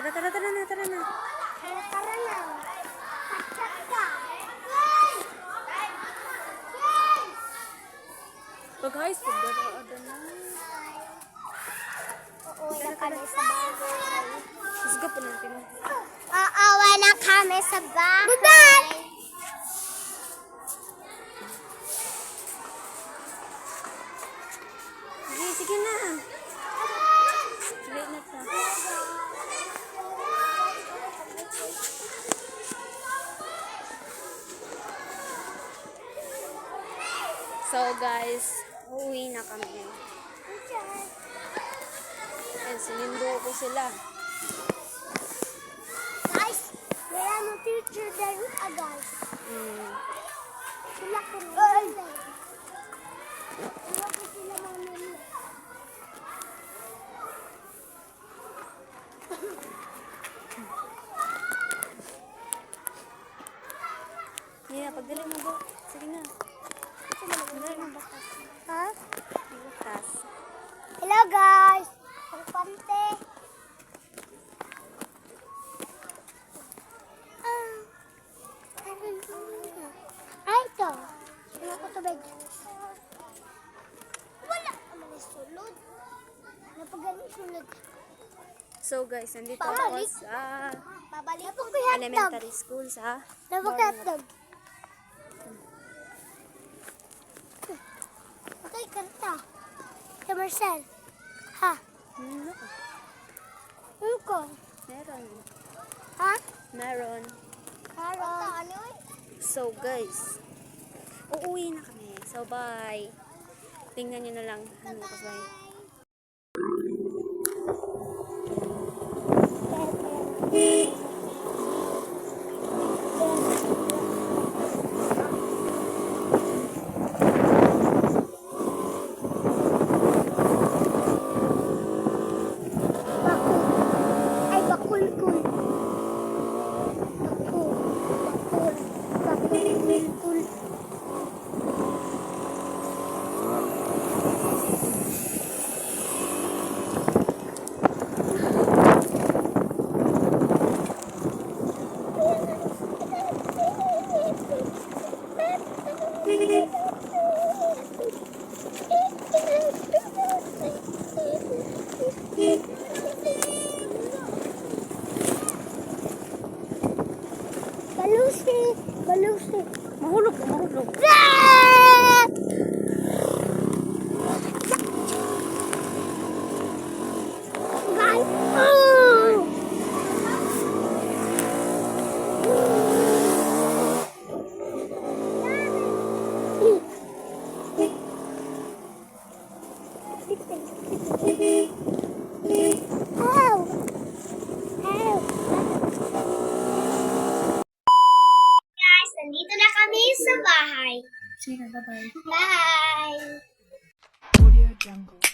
Tara, tara, tara na, tara na. Tara na. Pag high school, ada na. Uuwi na kami sa bahay. Isga pa natin. Uuwi na kami sa bahay. Bye-bye! Sige, sige na. Late na pa. So guys, uwi na kami. And sinindo ko sila. Guys, wala mo teacher din guys. Sila ko na. Sila ko sila mamili. Yeah, pagdali mo ba? Sige na. Pagdali mo batas. Ha? Batas. Hello guys! Ang pante. Ay, ito. Ano ko tubig? Wala. Ang sulod. Napagaling sulod. So guys, nandito ako Pabalik. sa Babalik ko elementary school sa Napag-hotdog. Okay, kanta. Si Marcel. Ha? Ano? Uko. Meron. Ha? Meron. Haro. Ano? So guys, uuwi na kami. So bye. Tingnan nyo na lang. Ano ko ba? Ay, bakul-kul. Bakul. Bakul. Bakul-kul. Balusi. Balusi. Mahulog ka, mahulog. Ah! Guys. Oh! Ow! Ow! Guys, nandito na kami sa bahay. Sige, bye-bye. Bye! Audio Jungle.